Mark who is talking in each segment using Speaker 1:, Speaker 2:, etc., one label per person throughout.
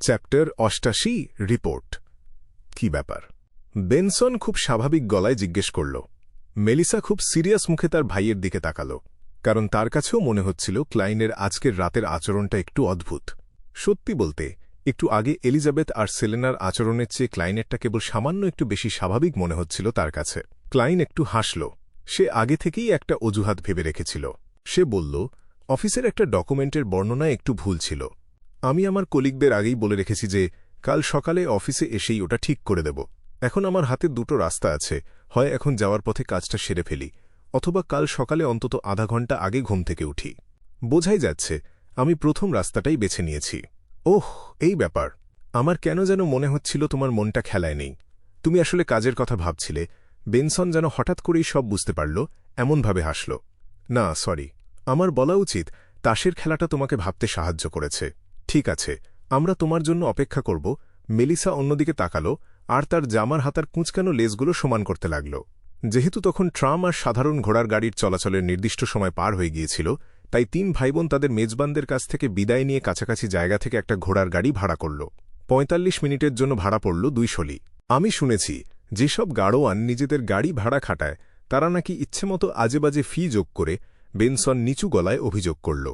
Speaker 1: Chapter ৮৮ report. কি ব্যাপার? Benson খুব স্বাভাবিক গলায় জিজ্ঞেস করল। মেলিসা খুব সিরিয়াস মুখে তার ভাইয়ের দিকে তাকাল, কারণ তার কাছেও মনে হচ্ছিল ক্লাইনের আজকের রাতের আচরণটা একটু অদ্ভুত। সত্যি বলতে একটু আগে এলিজাবেথ আর সেলেনার আচরণের চেয়ে ক্লাইনেরটা কেবল সামান্য একটু বেশি স্বাভাবিক মনে হচ্ছিল তার কাছে। ক্লাইন একটু হাসল। সে আগে থেকেই একটা অজুহাত ভেবে রেখেছিল। সে বলল, অফিসের একটা ডকুমেন্টের বর্ণনায় একটু ভুল ছিল। আমি আমার কলিগদের আগেই বলে রেখেছি যে কাল সকালে অফিসে এসেই ওটা ঠিক করে দেব। এখন আমার হাতে দুটো রাস্তা আছে, হয় এখন যাওয়ার পথে কাজটা সেরে ফেলি, অথবা কাল সকালে অন্তত আধা ঘন্টা আগে ঘুম থেকে উঠি। বোঝাই যাচ্ছে আমি প্রথম রাস্তাটাই বেছে নিয়েছি। ওহ, এই ব্যাপার। আমার কেন যেন মনে হচ্ছিল তোমার মনটা খেলায় নেই। তুমি আসলে কাজের কথা ভাবছিলে। বেনসন যেন হঠাৎ করেই সব বুঝতে পারল, এমনভাবে হাসল। না, সরি, আমার বলা উচিত তাসের খেলাটা তোমাকে ভাবতে সাহায্য করেছে। ঠিক আছে, আমরা তোমার জন্য অপেক্ষা করব। মেলিসা অন্যদিকে তাকালো আর তার জামার হাতার কুঁচকানো লেজগুলো সমান করতে লাগল। যেহেতু তখন ট্রাম আর সাধারণ ঘোড়ার গাড়ির চলাচলের নির্দিষ্ট সময় পার হয়ে গিয়েছিল, তাই তিন ভাইবোন তাদের মেজবানদের কাছ থেকে বিদায় নিয়ে কাছাকাছি জায়গা থেকে একটা ঘোড়ার গাড়ি ভাড়া করল। ৪৫ মিনিটের জন্য ভাড়া পড়ল ২০০। আমি শুনেছি যেসব গাড়োয়ান নিজেদের গাড়ি ভাড়া খাটায় তারা নাকি ইচ্ছেমতো আজেবাজে ফি যোগ করে। বেনসন নিচু গলায় অভিযোগ করল।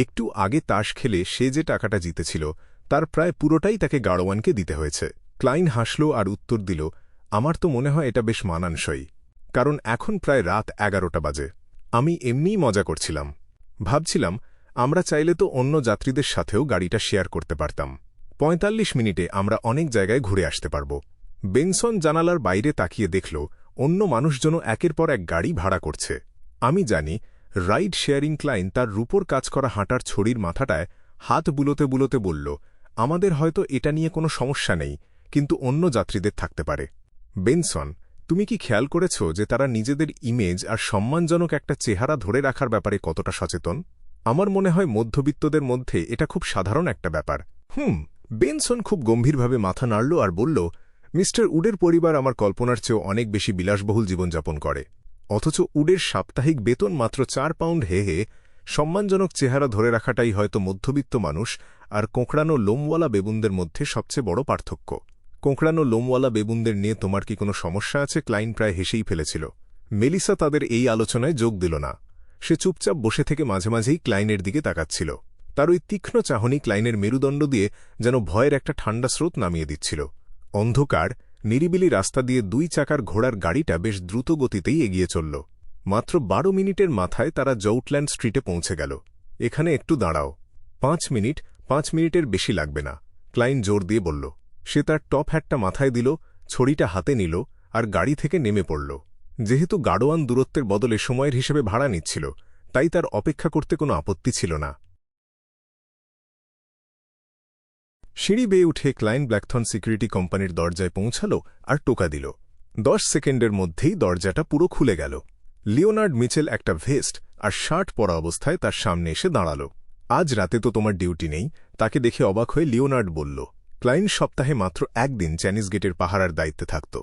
Speaker 1: একটু আগে তাস খেলে সে যে টাকাটা জিতেছিল তার প্রায় পুরোটাই তাকে গাড়োয়ানকে দিতে হয়েছে। ক্লাইন হাসল আর উত্তর দিল, আমার তো মনে হয় এটা বেশ মানানসই, কারণ এখন প্রায় রাত ১১টা বাজে। আমি এমনিই মজা করছিলাম। ভাবছিলাম আমরা চাইলে তো অন্য যাত্রীদের সাথেও গাড়িটা শেয়ার করতে পারতাম। ৪৫ মিনিটে আমরা অনেক জায়গায় ঘুরে আসতে পারব। বেনসন জানালার বাইরে তাকিয়ে দেখল অন্য মানুষজন একের পর এক গাড়ি ভাড়া করছে। আমি জানি রাইড শেয়ারিং। ক্লাইন তার রূপোর কাজ করা হাঁটার ছড়ির মাথাটায় হাত বুলোতে বুলোতে বলল, আমাদের হয়তো এটা নিয়ে কোনো সমস্যা নেই, কিন্তু অন্য যাত্রীদের থাকতে পারে। বেনসন, তুমি কি খেয়াল করেছ যে তারা নিজেদের ইমেজ আর সম্মানজনক একটা চেহারা ধরে রাখার ব্যাপারে কতটা সচেতন? আমার মনে হয় মধ্যবিত্তদের মধ্যে এটা খুব সাধারণ একটা ব্যাপার। বেনসন খুব গম্ভীরভাবে মাথা নাড়ল আর বলল, মিস্টার উডের পরিবার আমার কল্পনার চেয়েও অনেক বেশি বিলাসবহুল জীবনযাপন করে, অথচ উডের সাপ্তাহিক বেতন মাত্র ৪ পাউন্ড। হে হে, সম্মানজনক চেহারা ধরে রাখাটাই হয়তো মধ্যবিত্ত মানুষ আর কোঁকড়ানো লোমওয়ালা বেবুনদের মধ্যে সবচেয়ে বড় পার্থক্য। কোঁকড়ানো লোমওয়ালা বেবুনদের নিয়ে তোমার কি কোনো সমস্যা আছে? ক্লাইন প্রায় হেসেই ফেলেছিল। মেলিসা তাদের এই আলোচনায় যোগ দিল না। সে চুপচাপ বসে থেকে মাঝে মাঝেই ক্লাইনের দিকে তাকাচ্ছিল। তার ওই তীক্ষ্ণ চাহনি ক্লাইনের মেরুদণ্ড দিয়ে যেন ভয়ের একটা ঠান্ডা স্রোত নামিয়ে দিচ্ছিল। অন্ধকার নিরিবিলি রাস্তা দিয়ে ২ চাকার ঘোড়ার গাড়িটা বেশ দ্রুত গতিতেই এগিয়ে চলল। মাত্র ১২ মিনিটের মাথায় তারা জৌটল্যান্ড স্ট্রিটে পৌঁছে গেল। এখানে একটু দাঁড়াও। ৫ মিনিটের বেশি লাগবে না, ক্লাইন জোর দিয়ে বলল। সে তার টপ হ্যাটটা মাথায় দিল, ছড়িটা হাতে নিল আর গাড়ি থেকে নেমে পড়ল। যেহেতু গাড়োয়ান দূরত্বের বদলে সময়ের হিসেবে ভাড়া নিচ্ছিল, তাই তার অপেক্ষা করতে কোনো আপত্তি ছিল না। সিঁড়ি বেয়ে উঠে ক্লাইন ব্ল্যাকথর্ন সিকিউরিটি কোম্পানির দরজায় পৌঁছাল আর টোকা দিল। ১০ সেকেন্ডের মধ্যেই দরজাটা পুরো খুলে গেল। লিওনার্ড মিচেল একটা ভেস্ট আর শার্ট পরা অবস্থায় তার সামনে এসে দাঁড়াল। আজ রাতে তো তোমার ডিউটি নেই? তাকে দেখে অবাক হয়ে লিওনার্ড বলল। ক্লাইন সপ্তাহে মাত্র একদিন চ্যানিস গেটের পাহারার দায়িত্বে থাকত।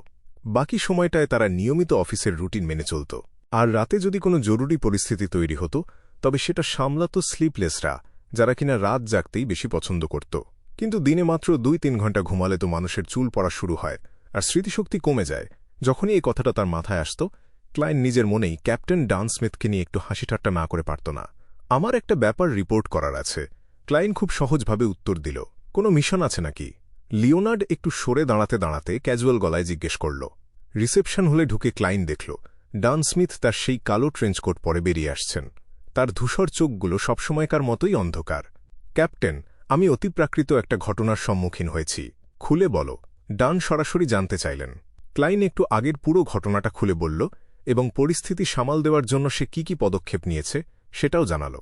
Speaker 1: বাকি সময়টায় তারা নিয়মিত অফিসের রুটিন মেনে চলত। আর রাতে যদি কোনো জরুরি পরিস্থিতি তৈরি হতো, তবে সেটা সামলাত স্লিপলেসরা, যারা কিনা রাত জাগতেই বেশি পছন্দ করত। কিন্তু দিনে মাত্র ২-৩ ঘন্টা ঘুমালে তো মানুষের চুল পড়া শুরু হয় আর স্মৃতিশক্তি কমে যায়। যখনই এই কথাটা তার মাথায় আসত, ক্লাইন নিজের মনেই ক্যাপ্টেন ডান স্মিথকে নিয়ে একটু হাসিঠাট্টা না করে পারত না। আমার একটা ব্যাপার রিপোর্ট করার আছে। ক্লাইন খুব সহজভাবে উত্তর দিল। কোনো মিশন আছে নাকি? লিওনার্ড একটু সরে দাঁড়াতে দাঁড়াতে ক্যাজুয়াল গলায় জিজ্ঞেস করল। রিসেপশন হলে ঢুকে ক্লাইন দেখল ডান স্মিথ তার সেই কালো ট্রেঞ্চকোট পরে বেরিয়ে আসছেন। তার ধূসর চোখগুলো সবসময়কার মতোই অন্ধকার। ক্যাপ্টেন, আমি অতিপ্রাকৃত একটা ঘটনার সম্মুখীন হয়েছি, খুলে বলো। ডান সরাসরি জানতে চাইলেন। ক্লাইন একটু আগের পুরো ঘটনাটা খুলে বলল এবং পরিস্থিতি সামাল দেওয়ার জন্য সে কি পদক্ষেপ নিয়েছে সেটাও জানাল।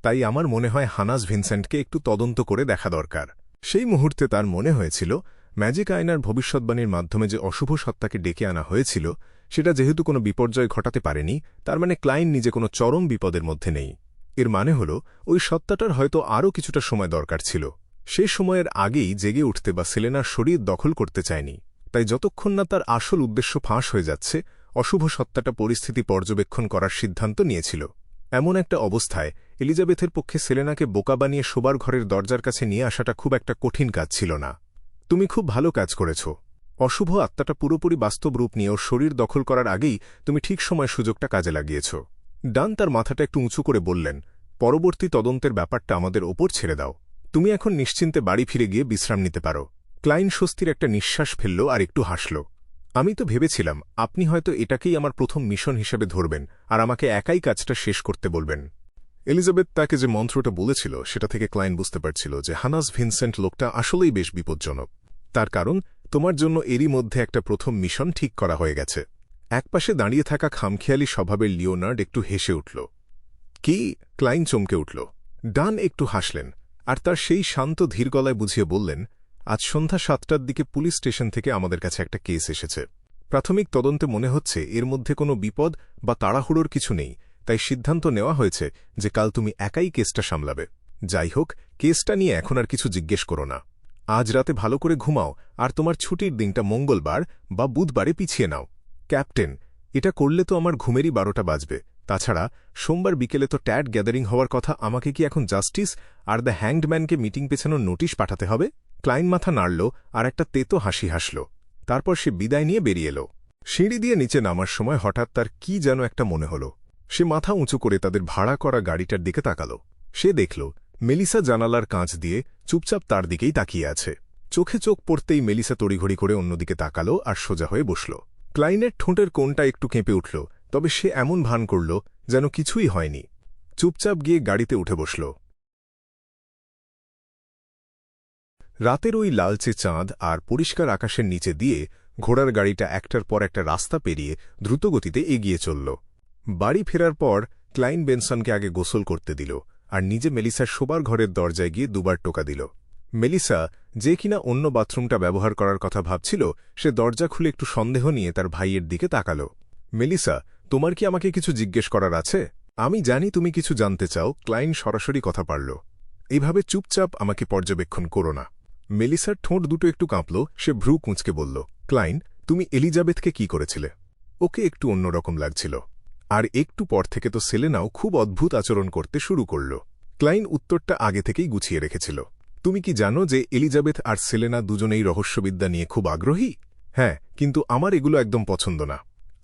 Speaker 1: তাই আমার মনে হয় হানাস ভিনসেন্টকে একটু তদন্ত করে দেখা দরকার। সেই মুহূর্তে তার মনে হয়েছিল ম্যাজিক আয়নার ভবিষ্যৎবাণীর মাধ্যমে যে অশুভ সত্তাকে ডেকে আনা হয়েছিল, সেটা যেহেতু কোনো বিপর্যয় ঘটাতে পারেনি, তার মানে ক্লাইন নিজে কোনো চরম বিপদের মধ্যে নেই। এর মানে হল ওই সত্তাটার হয়তো আরও কিছুটা সময় দরকার ছিল। সে সময়ের আগেই জেগে উঠতে বা সেলেনার শরীর দখল করতে চায়নি। তাই যতক্ষণ না তার আসল উদ্দেশ্য ফাঁস হয়ে যাচ্ছে, অশুভ সত্তাটা পরিস্থিতি পর্যবেক্ষণ করার সিদ্ধান্ত নিয়েছিল। এমন একটা অবস্থায় এলিজাবেথের পক্ষে সেলেনাকে বোকা বানিয়ে শোবার ঘরের দরজার কাছে নিয়ে আসাটা খুব একটা কঠিন কাজ ছিল না। তুমি খুব ভালো কাজ করেছ। অশুভ আত্মাটা পুরোপুরি বাস্তব রূপ নিয়ে ওর শরীর দখল করার আগেই তুমি ঠিক সময় সুযোগটা কাজে লাগিয়েছ। ডান তার মাথাটা একটু উঁচু করে বললেন, পরবর্তী তদন্তের ব্যাপারটা আমাদের ওপর ছেড়ে দাও। তুমি এখন নিশ্চিন্তে বাড়ি ফিরে গিয়ে বিশ্রাম নিতে পারো। ক্লাইন স্বস্তির একটা নিঃশ্বাস ফেলল আর একটু হাসল। আমি তো ভেবেছিলাম আপনি হয়তো এটাকেই আমার প্রথম মিশন হিসেবে ধরবেন আর আমাকে একাই কাজটা শেষ করতে বলবেন। এলিজাবেথ তাকে যে মন্ত্রটা বলেছিল সেটা থেকে ক্লাইন বুঝতে পারছিল যে হানাস ভিনসেন্ট লোকটা আসলেই বেশ বিপজ্জনক। তার কারণ তোমার জন্য এরই মধ্যে একটা প্রথম মিশন ঠিক করা হয়ে গেছে। একপাশে দাঁড়িয়ে থাকা খামখেয়ালি স্বভাবের লিওনার্ড একটু হেসে উঠল। কি? ক্লাইন চমকে উঠল। ডান একটু হাসলেন আর তার সেই শান্ত ধীর গলায় বুঝিয়ে বললেন, আজ সন্ধ্যা 7টার দিকে পুলিশ স্টেশন থেকে আমাদের কাছে একটা কেস এসেছে। প্রাথমিক তদন্তে মনে হচ্ছে এর মধ্যে কোনো বিপদ বা তাড়াহুড়োর কিছু নেই, তাই সিদ্ধান্ত নেওয়া হয়েছে যে কাল তুমি একাই কেসটা সামলাবে। যাই হোক, কেসটা নিয়ে এখন আর কিছু জিজ্ঞেস করো না। আজ রাতে ভালো করে ঘুমাও আর তোমার ছুটির দিনটা মঙ্গলবার বা বুধবারে পিছিয়ে নাও। ক্যাপ্টেন, এটা করলে তো আমার ঘুমেরই 12টা বাজবে। তাছাড়া সোমবার বিকেলে তো ট্যাড গ্যাদারিং হওয়ার কথা। আমাকে কি এখন justice are the হ্যাংডম্যানকে meeting পেছানোর notice পাঠাতে হবে? ক্লাইন মাথা নাড়ল আর একটা তেতো হাসি হাসল। তারপর সে বিদায় নিয়ে বেরিয়ে এল। সিঁড়ি দিয়ে নিচে নামার সময় হঠাৎ তার কি যেন একটা মনে হল। সে মাথা উঁচু করে তাদের ভাড়া করা গাড়িটার দিকে তাকাল। সে দেখল মেলিসা জানালার কাঁচ দিয়ে চুপচাপ তার দিকেই তাকিয়ে আছে। চোখে চোখ পড়তেই মেলিসা তড়িঘড়ি করে অন্যদিকে তাকাল আর সোজা হয়ে বসল। ক্লাইনের ঠোঁটের কোণটা একটু কেঁপে উঠল, তবে সে এমন ভান করল যেন কিছুই হয়নি। চুপচাপ গিয়ে গাড়িতে উঠে বসল। রাতের ওই লালচে চাঁদ আর পরিষ্কার আকাশের নিচে দিয়ে ঘোড়ার গাড়িটা একটার পর একটা রাস্তা পেরিয়ে দ্রুতগতিতে এগিয়ে চলল। বাড়ি ফেরার পর ক্লাইন বেনসনকে আগে গোসল করতে দিল আর নিজে মেলিসার শোবার ঘরের দরজায় গিয়ে দুবার টোকা দিল। মেলিসা, যে কিনা অন্য বাথরুমটা ব্যবহার করার কথা ভাবছিল, সে দরজা খুলে একটু সন্দেহ নিয়ে তার ভাইয়ের দিকে তাকাল। মেলিসা, তোমার কি আমাকে কিছু জিজ্ঞেস করার আছে? আমি জানি তুমি কিছু জানতে চাও। ক্লাইন সরাসরি কথা পারল। এইভাবে চুপচাপ আমাকে পর্যবেক্ষণ করো না। মেলিসার ঠোঁট দুটো একটু কাঁপল। সে ভ্রু কুঁচকে বলল, ক্লাইন, তুমি এলিজাবেথকে কি করেছিলে? ওকে একটু অন্যরকম লাগছিল। আর একটু পর থেকে তো সেলেনাও খুব অদ্ভুত আচরণ করতে শুরু করল। ক্লাইন উত্তরটা আগে থেকেই গুছিয়ে রেখেছিল। তুমি কি জানো যে এলিজাবেথ আর সেলেনা দুজনেই রহস্যবিদ্যা নিয়ে খুব আগ্রহী? হ্যাঁ, কিন্তু আমার এগুলো একদম পছন্দ না।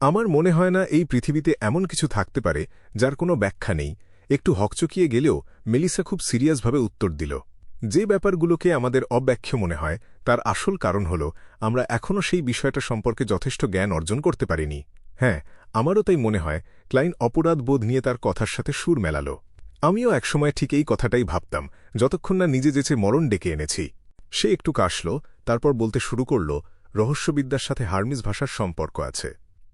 Speaker 1: আমার মনে হয় না এই পৃথিবীতে এমন কিছু থাকতে পারে যার কোনো ব্যাখ্যা নেই। একটু হকচকিয়ে গেলেও মেলিসা খুব সিরিয়াসভাবে উত্তর দিল, যে ব্যাপারগুলোকে আমাদের অব্যাখ্য মনে হয় তার আসল কারণ হল আমরা এখনও সেই বিষয়টা সম্পর্কে যথেষ্ট জ্ঞান অর্জন করতে পারিনি। হ্যাঁ, আমারও তাই মনে হয়। ক্লাইন অপরাধ বোধ নিয়ে তার কথার সাথে সুর মেলাল। আমিও একসময় ঠিক এই কথাটাই ভাবতাম, যতক্ষণ না নিজে যেচে মরণ ডেকে এনেছি। সে একটু কাশল, তারপর বলতে শুরু করল, রহস্যবিদ্যার সাথে হার্মিস ভাষার সম্পর্ক আছে।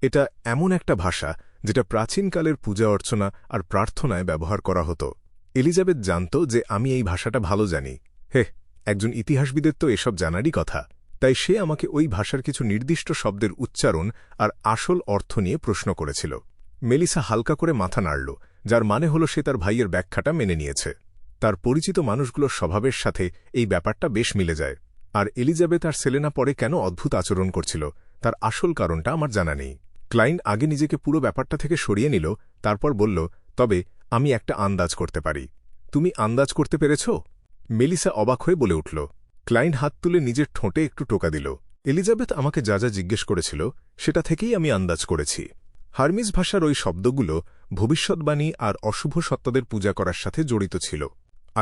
Speaker 1: এটা এমন একটা ভাষা যেটা প্রাচীনকালের পূজা অর্চনা আর প্রার্থনায় ব্যবহার করা হতো। এলিজাবেথ জানত যে আমি এই ভাষাটা ভালো জানি। হে, একজন ইতিহাসবিদের তো এসব জানারই কথা। তাই সে আমাকে ওই ভাষার কিছু নির্দিষ্ট শব্দের উচ্চারণ আর আসল অর্থ নিয়ে প্রশ্ন করেছিল। মেলিসা হালকা করে মাথা নাড়ল, যার মানে হল সে তার ভাইয়ের ব্যাখ্যাটা মেনে নিয়েছে। তার পরিচিত মানুষগুলোর স্বভাবের সাথে এই ব্যাপারটা বেশ মিলে যায়। আর এলিজাবেথ আর সেলেনা পরে কেন অদ্ভুত আচরণ করছিল তার আসল কারণটা আমার জানা নেই। ক্লাইন আগে নিজেকে পুরো ব্যাপারটা থেকে সরিয়ে নিল, তারপর বলল, তবে আমি একটা আন্দাজ করতে পারি। তুমি আন্দাজ করতে পেরেছ? মেলিসা অবাক হয়ে বলে উঠল। ক্লাইন হাত তুলে নিজের ঠোঁটে একটু টোকা দিল। এলিজাবেথ আমাকে যা যা জিজ্ঞেস করেছিল সেটা থেকেই আমি আন্দাজ করেছি। হার্মিস ভাষার ওই শব্দগুলো ভবিষ্যৎবাণী আর অশুভ সত্তাদের পূজা করার সাথে জড়িত ছিল।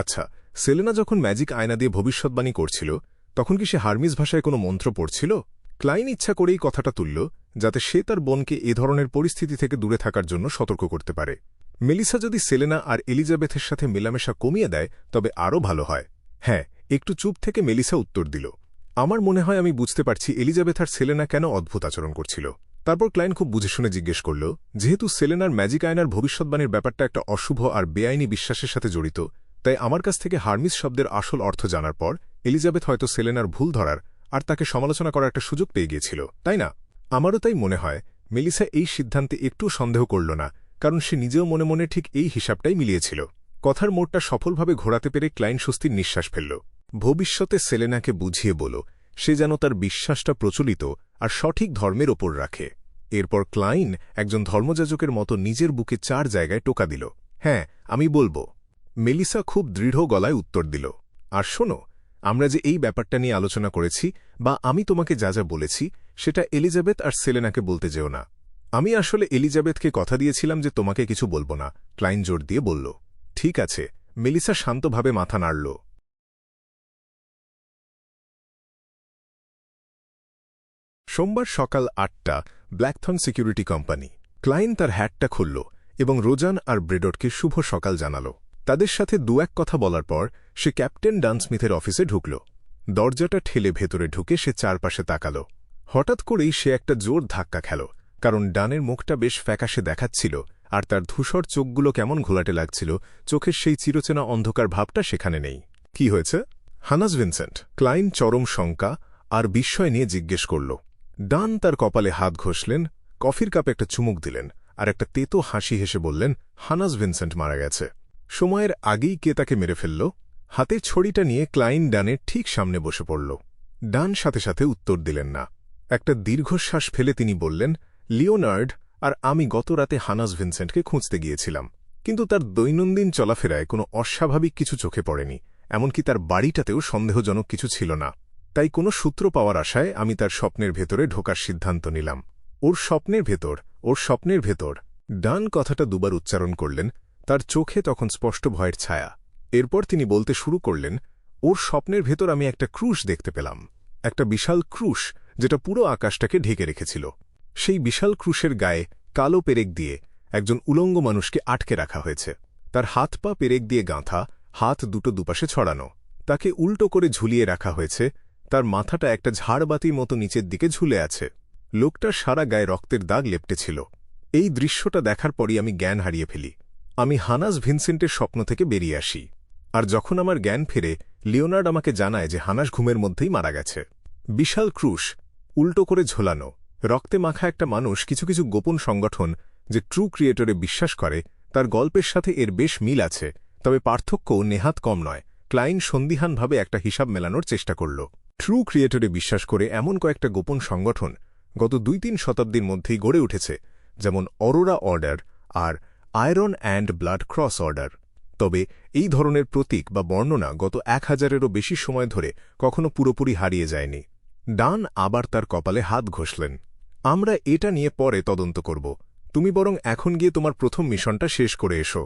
Speaker 1: আচ্ছা, সেলেনা যখন ম্যাজিক আয়না দিয়ে ভবিষ্যৎবাণী করছিল তখন কি সে হার্মিস ভাষায় কোনো মন্ত্র পড়ছিল? ক্লাইন ইচ্ছা করেই কথাটা তুলল যাতে সে তার বোনকে এ ধরনের পরিস্থিতি থেকে দূরে থাকার জন্য সতর্ক করতে পারে। মেলিসা যদি সেলেনা আর এলিজাবেথের সাথে মেলামেশা কমিয়ে দেয় তবে আরও ভালো হয়। হ্যাঁ, একটু চুপ থেকে মেলিসা উত্তর দিল, আমার মনে হয় আমি বুঝতে পারছি এলিজাবেথ আর সেলেনা কেন অদ্ভুত আচরণ করছিল। তারপর ক্লাইন খুব বুঝে শুনে জিজ্ঞেস করল, যেহেতু সেলেনার ম্যাজিক আয়নার ভবিষ্যৎবাণীর ব্যাপারটা একটা অশুভ আর বেআইনি বিশ্বাসের সাথে জড়িত, তাই আমার কাছ থেকে হার্মিস শব্দের আসল অর্থ জানার পর এলিজাবেথ হয়তো সেলেনার ভুল ধরার আর তাকে সমালোচনা করার একটা সুযোগ পেয়ে গিয়েছিল, তাই না? আমারও তাই মনে হয়। মেলিসা এই সিদ্ধান্তে একটু সন্দেহ করল না, কারণ সে নিজেও মনে মনে ঠিক এই হিসাবটাই মিলিয়েছিল। কথার মোড়টা সফলভাবে ঘোরাতে পেরে ক্লাইন স্বস্তির নিঃশ্বাস ফেলল। ভবিষ্যতে সেলেনাকে বুঝিয়ে বল সে যেন তার বিশ্বাসটা প্রচলিত আর সঠিক ধর্মের ওপর রাখে। এরপর ক্লাইন একজন ধর্মযাজকের মতো নিজের বুকে 4 জায়গায় টোকা দিল। হ্যাঁ, আমি বলবো। মেলিসা খুব দৃঢ় গলায় উত্তর দিল। আর শোনো, আমরা যে এই ব্যাপারটা নিয়ে আলোচনা করেছি বা আমি তোমাকে যা যা বলেছি সেটা এলিজাবেথ আর সেলেনাকে বলতে যেও না। আমি আসলে এলিজাবেথকে কথা দিয়েছিলাম যে তোমাকে কিছু বলবো না, ক্লাইন জোর দিয়ে বলল। ঠিক আছে, মেলিসা শান্তভাবে মাথা নাড়ল। সোমবার সকাল ৮টা, ব্ল্যাকথন সিকিউরিটি কোম্পানি। ক্লাইন তার হ্যাটটা খুলল এবং রোজান আর ব্রেডটকে শুভ সকাল জানাল। তাদের সাথে দু-এক কথা বলার পর সে ক্যাপ্টেন ডানস্মিথের অফিসে ঢুকল। দরজাটা ঠেলে ভেতরে ঢুকে সে চারপাশে তাকাল। হঠাৎ করেই সে একটা জোর ধাক্কা খেল, কারণ ডানের মুখটা বেশ ফ্যাকাশে দেখাচ্ছিল আর তার ধূসর চোখগুলো কেমন ঘোলাটে লাগছিল। চোখের সেই চিরচেনা অন্ধকার ভাবটা সেখানে নেই। কি হয়েছে? হানাস ভিনসেন্ট, ক্লাইন চরম শঙ্কা আর বিস্ময় নিয়ে জিজ্ঞেস করল। ডান তার কপালে হাত ঘষলেন, কফির কাপে একটা চুমুক দিলেন আর একটা তেতো হাসি হেসে বললেন, হানাস ভিনসেন্ট মারা গেছে। সময়ের আগেই কে তাকে মেরে ফেলল? হাতের ছড়িটা নিয়ে ক্লাইন ডানের ঠিক সামনে বসে পড়ল। ডান সাথে সাথে উত্তর দিলেন না। একটা দীর্ঘশ্বাস ফেলে তিনি বললেন, লিওনার্ড আর আমি গত রাতে হানাস ভিনসেন্টকে খুঁজতে গিয়েছিলাম, কিন্তু তার দৈনন্দিন চলাফেরায় কোনো অস্বাভাবিক কিছু চোখে পড়েনি, এমনকি তার বাড়িটাতেও সন্দেহজনক কিছু ছিল না। তাই কোনো সূত্র পাওয়ার আশায় আমি তার স্বপ্নের ভেতরে ঢোকার সিদ্ধান্ত নিলাম। ওর স্বপ্নের ভেতর। ডান কথাটা দুবার উচ্চারণ করলেন, তার চোখে তখন স্পষ্ট ভয়ের ছায়া। এরপর তিনি বলতে শুরু করলেন, ওর স্বপ্নের ভেতর আমি একটা ক্রুশ দেখতে পেলাম, একটা বিশাল ক্রুশ যেটা পুরো আকাশটাকে ঢেকে রেখেছিল। সেই বিশাল ক্রুশের গায়ে কালো পেরেক দিয়ে একজন উলঙ্গ মানুষকে আটকে রাখা হয়েছে। তার হাত পা পেরেক দিয়ে গাঁথা, হাত দুটো দুপাশে ছড়ানো। তাকে উল্টো করে ঝুলিয়ে রাখা হয়েছে, তার মাথাটা একটা ঝাড়বাতির মতো নিচের দিকে ঝুলে আছে। লোকটার সারা গায়ে রক্তের দাগ লেপটেছিল। এই দৃশ্যটা দেখার পরই আমি জ্ঞান হারিয়ে ফেলি। আমি হানাস ভিনসেন্টের স্বপ্ন থেকে বেরিয়ে আসি, আর যখন আমার জ্ঞান ফেরে লিওনার্ড আমাকে জানায় যে হানাস ঘুমের মধ্যেই মারা গেছে। বিশাল ক্রুশ, উল্টো করে ঝোলানো, রক্তে মাখা একটা মানুষ। কিছু কিছু গোপন সংগঠন যে ট্রু ক্রিয়েটরে বিশ্বাস করে তার গল্পের সাথে এর বেশ মিল আছে, তবে পার্থক্যও নেহাত কম নয়। ক্লাইন সন্দিহানভাবে একটা হিসাব মেলানোর চেষ্টা করল। ট্রু ক্রিয়েটরে বিশ্বাস করে এমন কয়েকটা গোপন সংগঠন গত ২-৩ শতাব্দীর মধ্যেই গড়ে উঠেছে, যেমন অরোরা অর্ডার আর iron and blood cross order. তবে এই ধরনের প্রতীক বা বর্ণনা গত ১,০০০-এরও বেশি সময় ধরে কখনো পুরোপুরি হারিয়ে যায়নি। ডান আবার তার কপালে হাত ঘষলেন। আমরা এটা নিয়ে পরে তদন্ত করব, তুমি বরং এখন গিয়ে তোমার প্রথম মিশনটা শেষ করে এসো।